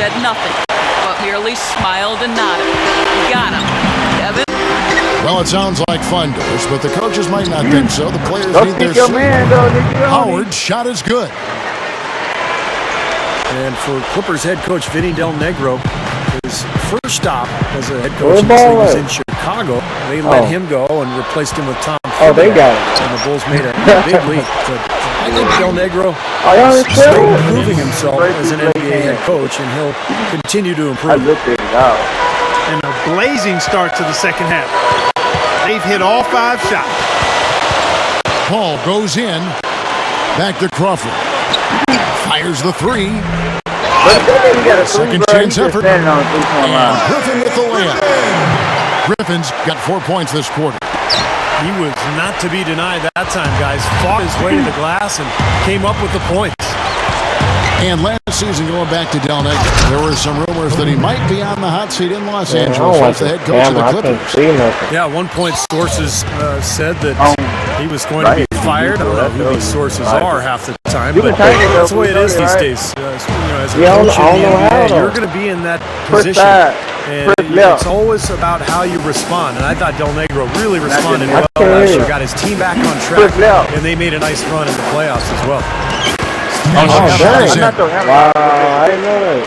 said nothing, but merely smiled and nodded. Got him. Kevin? Well, it sounds like fun to us, but the coaches might not think so. The players need their your man, Howard's shot is good. And for Clippers head coach Vinny Del Negro, his first stop as a head coach in the league was in Chicago. They let him go and replaced him with Tom Thibodeau. They got it. And the Bulls made a big leap. But I think Del Negro is still proving himself as an NBA head coach, and he'll continue to improve. I looked at it out. And a blazing start to the second half. They've hit all 5 shots. Paul goes in. Back to Crawford. Fires the 3. Second chance effort. And Griffin with the layup. Griffin's got 4 points this quarter. He was not to be denied that time, guys. Fought his way to the glass and came up with the points. And last season, going back to Del Negro, there were some rumors that he might be on the hot seat in Los Angeles as the head coach of the Clippers. Yeah, at one point sources said that he was going to be fired. I don't know who these sources are half the time, but that's the way it is these days. As a coach in the NBA, you're going to be in that position. And it's always about how you respond. And I thought Del Negro really responded well last year. Got his team back on track, and they made a nice run in the playoffs as well. Wow, I didn't know that.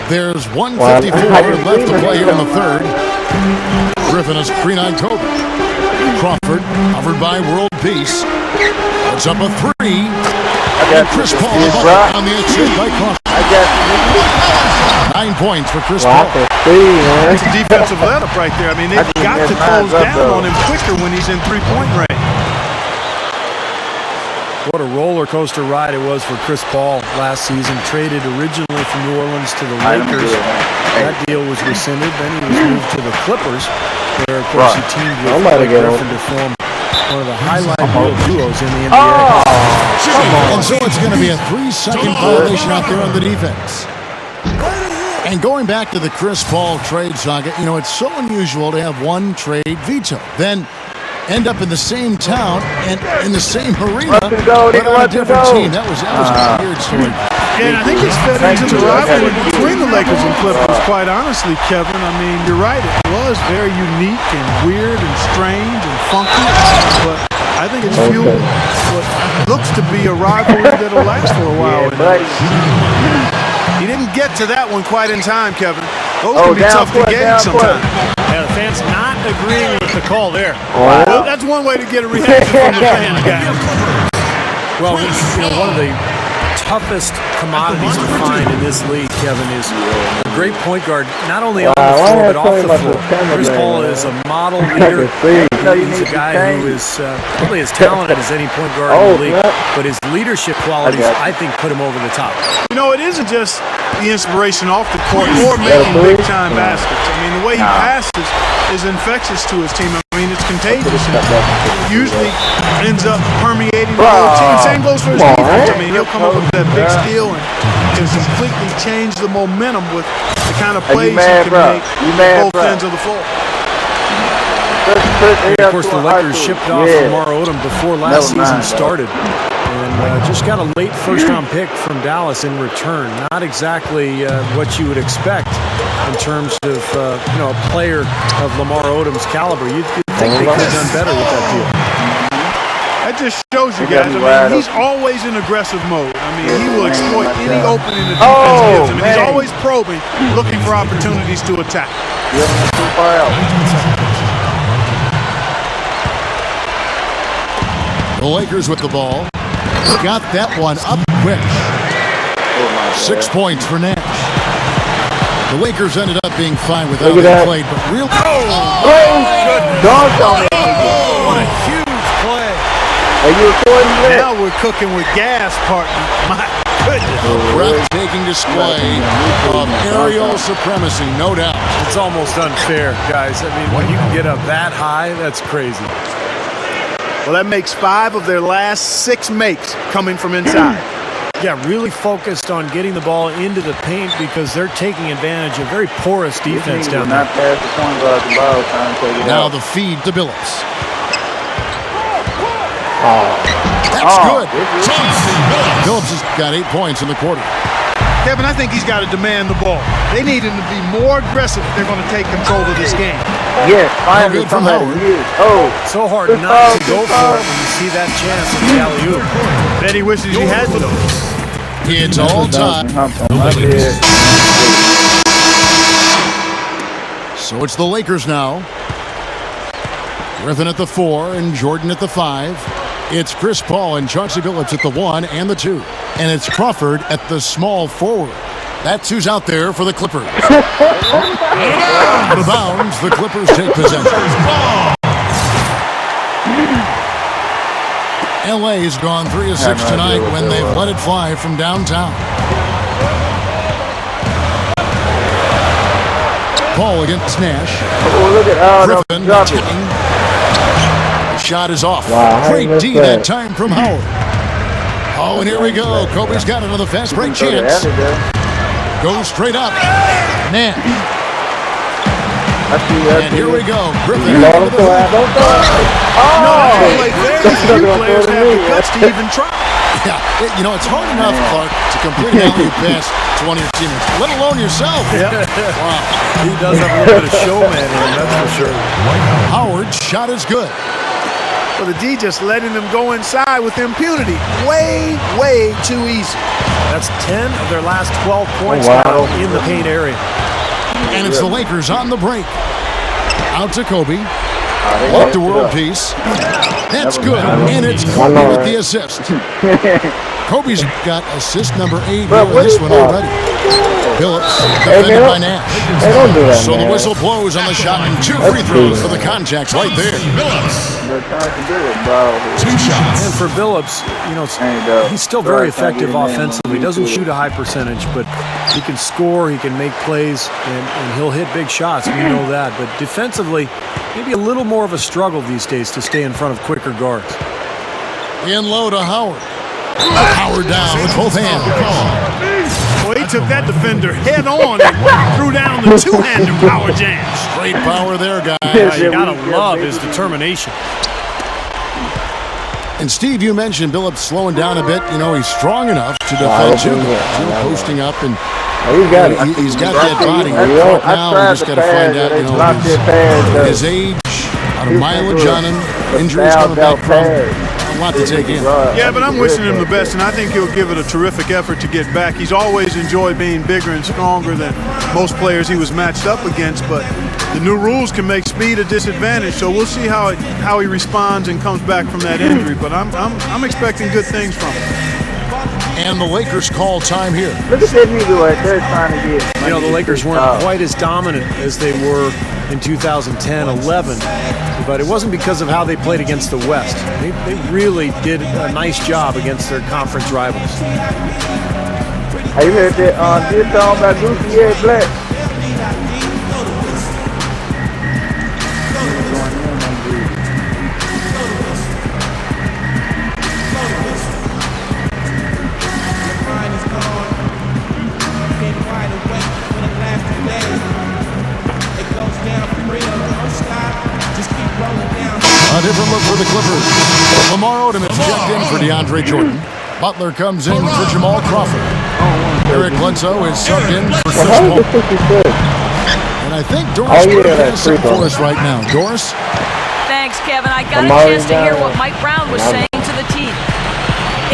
There's 1:54 left to play here in the third. Griffin has screen on Kobe. Crawford, covered by World Peace. It's up a 3. And Chris Paul on the exit by Crawford. 9 points for Chris Paul. It's a defensive let-up right there. I mean, they've got to close down on him quicker when he's in three-point range. What a roller coaster ride it was for Chris Paul last season. Traded originally from New Orleans to the Lakers. That deal was rescinded. Then he was moved to the Clippers, where of course he teamed with Griffin to form one of the highlight duos in the NBA. And so it's going to be a 3-second violation out there on the defense. And going back to the Chris Paul trade saga, it's so unusual to have one trade veto. Then end up in the same town and in the same arena, but on a different team. That was a weird story. And I think it's fed into the rivalry between the Lakers and Clippers, quite honestly, Kevin. I mean, you're right. It was very unique and weird and strange and funky, but I think it's fueled what looks to be a rivalry that'll last for a while. He didn't get to that one quite in time, Kevin. Those can be tough to gauge sometimes. Yeah, the fans not agreeing with the call there. Well, that's one way to get a reaction from the fans, guys. Well, one of the toughest commodities to find in this league, Kevin, is a great point guard, not only on the floor, but off the floor. Chris Paul is a model leader. He's a guy who is probably as talented as any point guard in the league, but his leadership qualities, I think, put him over the top. It isn't just the inspiration off the court or making big-time baskets. I mean, the way he passes is infectious to his team. I mean, it's contagious. And usually ends up permeating the whole team. Same goes for his defense. I mean, he'll come up with that big steal and can completely change the momentum with the kind of plays he can make at both ends of the floor. And of course, the Lakers shipped off Lamar Odom before last season started. And just got a late first-round pick from Dallas in return. Not exactly what you would expect in terms of a player of Lamar Odom's caliber. You'd think they could have done better with that deal. That just shows you guys. I mean, he's always in aggressive mode. I mean, he will exploit any opening the defense gives him. And he's always probing, looking for opportunities to attack. The Lakers with the ball. Got that one up quick. 6 points for Nash. The Lakers ended up being fine with how they played, but real. What a huge play. Are you recording that? Now we're cooking with gas, partner. My goodness. A breathtaking display of aerial supremacy, no doubt. It's almost unfair, guys. I mean, when you can get up that high, that's crazy. Well, that makes 5 of their last 6 makes coming from inside. Yeah, really focused on getting the ball into the paint because they're taking advantage of very porous defense down there. Now the feed to Billups. That's good. Billups has got 8 points in the quarter. Kevin, I think he's got to demand the ball. They need him to be more aggressive if they're going to take control of this game. Yes, finally good from somebody. Howard. Oh, So hard not to go for it when you see that chance of the alley-oop. Bet he wishes he had those. It's all time. So it's the Lakers now. Griffin at the 4 and Jordan at the 5. It's Chris Paul and Chauncey Billups at the 1 and the 2. And it's Crawford at the small forward. That's who's out there for the Clippers. Out of bounds, the Clippers take possession. LA's gone 3 of 6 tonight when they've let it fly from downtown. Paul against Nash. oh, look at Griffin drop it. attacking. The shot is off. Wow, Great I missed D that. that time from Howard. Oh, and here we go. Kobe's got another fast break chance. Goes straight up. Nash. And here we go. Griffin. Don't throw it. Don't throw it. Oh! Like, very few players have the guts to even try. Yeah, you know, it's hard enough, Clark, to complete an alley pass to one of your teammates, let alone yourself. Wow. He does have a little bit of showman in him, that's for sure. Howard's shot is good. Well, the D just letting them go inside with impunity. Way, way too easy. That's 10 of their last 12 points wow. now in the paint area. And it's the Lakers on the break. Out to Kobe. Off to world peace. That's good. And it's Kobe with the assist. Kobe's got assist number 8 here in this one already. Billups defended by Nash. Hey, don't do that, So the man. whistle blows on the shot and 2 free throws for the contact right there. They're trying to do it, bro. And for Billups, you know, he's still very effective offensively. He doesn't shoot a high percentage, but he can score, he can make plays, and he'll hit big shots. We know that. But defensively, maybe a little more of a struggle these days to stay in front of quicker guards. In low to Howard. Howard down with both hands. Well, he took that defender head on and threw down the two-hander power jam. Great power there, guys. You gotta love his determination. And Steve, you mentioned Billups slowing down a bit. You know, he's strong enough to defend too. Posting up and You got it. he's got that body. I Now we tried just to got to find pass, out, they you blocked know, it pass, his age, out of mileage on him, injuries coming back from. A lot to take in. Yeah, but I'm wishing him the best, and I think he'll give it a terrific effort to get back. He's always enjoyed being bigger and stronger than most players he was matched up against, but the new rules can make speed a disadvantage, so we'll see how he responds and comes back from that injury, but I'm expecting good things from him. And the Lakers call time here. Look at that nigga right there trying to get. You know, the Lakers weren't quite as dominant as they were in 2010-11, but it wasn't because of how they played against the West. They really did a nice job against their conference rivals. Have you heard that this song by Gucci Ed Black? A different look for the Clippers. Lamar Odom is checked in for DeAndre Jordan. Butler comes in for Jamal Crawford. Eric Bledsoe is subbed in for Chris Paul. And I think Doris has something for us right now. Doris? Thanks, Kevin. I got a chance to hear what Mike Brown was saying to the team.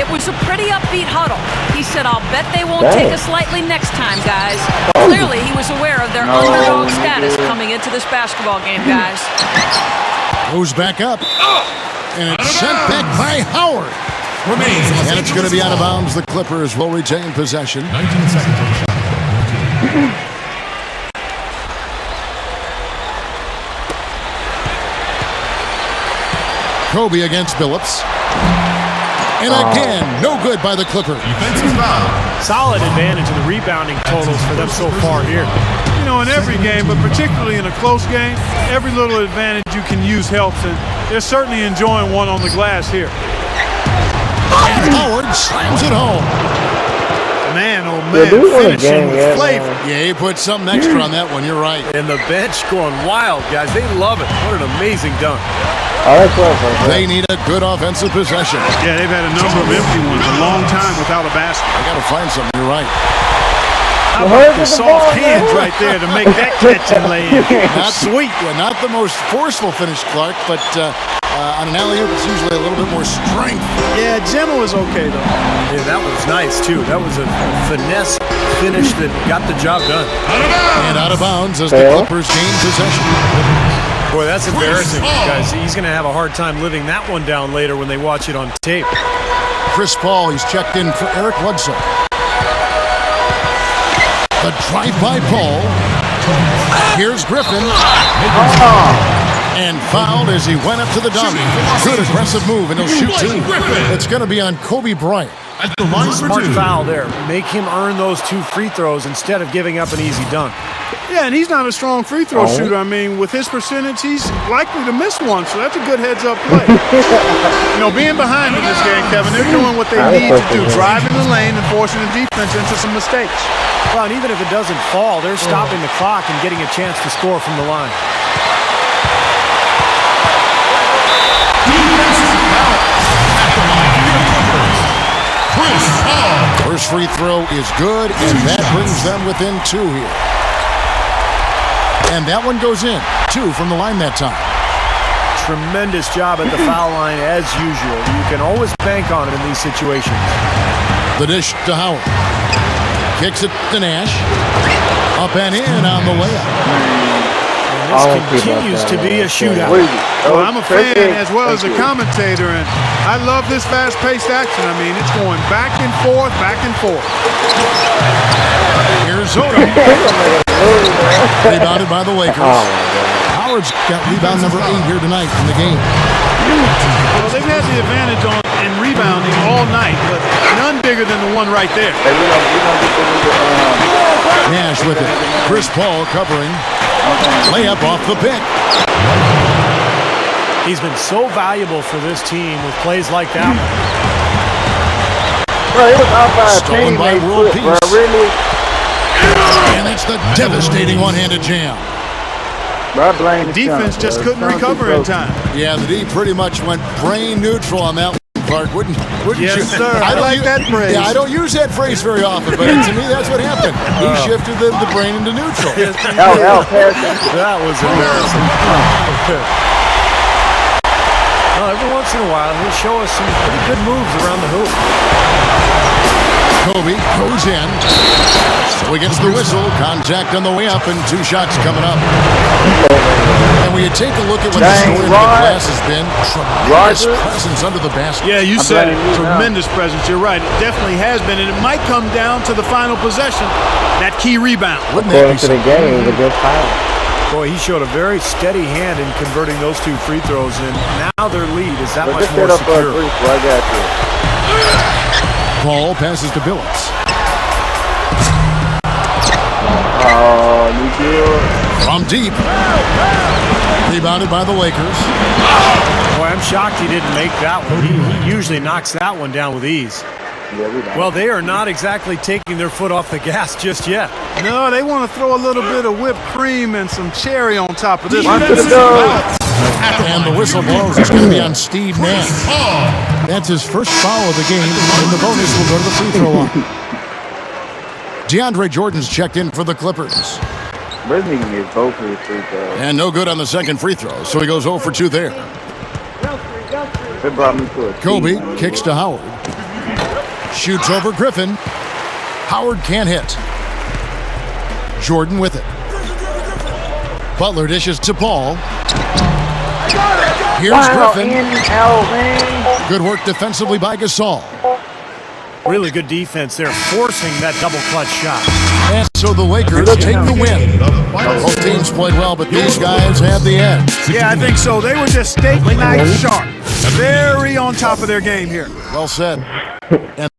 It was a pretty upbeat huddle. He said, I'll bet they won't take us lightly next time, guys. Clearly, he was aware of their underdog status coming into this basketball game, guys. Goes back up. And it's sent back by Howard. And it's going to be out of bounds. The Clippers will retain possession. 19 seconds. Kobe against Billups. And again, no good by the Clippers. Defensive foul. Solid advantage in the rebounding totals for them so far here. You know, in every game, but particularly in a close game, every little advantage you can use helps, and they're certainly enjoying one on the glass here. And Howard slams it home. Man, oh man, finishing with flavor. Yeah, he put something extra on that one. You're right. And the bench going wild, guys. They love it. What an amazing dunk. Oh, that's right. They need a good offensive possession. Yeah, they've had a number of empty ones, a long time without a basket. I got to find something. You're right. how about the soft hands right there to make that catch and lay in? Sweet. Yeah, not the most forceful finish, Clark, but on an alley-oop, it's usually a little bit more strength. Yeah, Gemma was okay, though. Yeah, that was nice, too. That was a finesse finish that got the job done. And out of bounds as the Clippers gain possession. Boy, that's embarrassing, guys. He's going to have a hard time living that one down later when they watch it on tape. Chris Paul, he's checked in for Eric Bledsoe. The drive by Paul. Here's Griffin. And fouled as he went up to the dunk. Good aggressive move, and he'll shoot two. It's going to be on Kobe Bryant. At the line for Smart two. foul there. Make him earn those 2 free throws instead of giving up an easy dunk. Yeah, and he's not a strong free throw shooter. I mean, with his percentage, he's likely to miss one, so that's a good heads-up play. Being behind in this game, Kevin, they're doing what they need to do, driving the lane and forcing the defense into some mistakes. Well, and even if it doesn't fall, they're stopping the clock and getting a chance to score from the line. First free throw is good, and that brings them within 2 here. And that one goes in. 2 from the line that time. Tremendous job at the foul line as usual. You can always bank on it in these situations. The dish to Howard. Kicks it to Nash. Up and in on the layup. And this continues to be a shootout. Well, I'm a fan as well as a commentator, and I love this fast-paced action. I mean, it's going back and forth, back and forth. Here's Odom. Rebounded by the Lakers. Howard's got rebound number 8 here tonight in the game. Well, they've had the advantage in rebounding all night, but none bigger than the one right there. Nash with it. Chris Paul covering. Layup off the pick. He's been so valuable for this team with plays like that. Stolen by World Peace. And it's the devastating one-handed jam. The defense just couldn't recover in time. Yeah, the D pretty much went brain neutral on that one, Clark. Wouldn't Yes, you? sir. I like that phrase. Yeah, I don't use that phrase very often, but to me, that's what happened. He shifted the brain into neutral. That was embarrassing. Well, every once in a while, he'll show us some pretty good moves around the hoop. Kobe goes in. So he gets the whistle. Contact on the way up, and 2 shots coming up. And when you take a look at what the story of the class has been, tremendous presence under the basket. Yeah, you said it. Tremendous presence. You're right. It definitely has been, and it might come down to the final possession, that key rebound. Wouldn't that be To the game, it was a good foul. Boy, he showed a very steady hand in converting those 2 free throws, and now their lead is that much more secure. Paul passes to Billups. From deep. Rebounded by the Lakers. Boy, I'm shocked he didn't make that one. He usually knocks that one down with ease. Well, they are not exactly taking their foot off the gas just yet. No, they want to throw a little bit of whipped cream and some cherry on top of this. And the whistle blows. It's going to be on Steve Nash. That's his first foul of the game, and the bonus will go to the free throw line. DeAndre Jordan's checked in for the Clippers. And no good on the second free throw, so he goes 0 for 2 there. Kobe kicks to Howard. Shoots over Griffin. Howard can't hit. Jordan with it. Butler dishes to Paul. Here's Griffin. Good work defensively by Gasol. Really good defense there, forcing that double clutch shot. And so the Lakers take the win. Both teams played well, but these guys have the edge. Yeah, I think so. They were just steak knife sharp. Very on top of their game here. Well said. And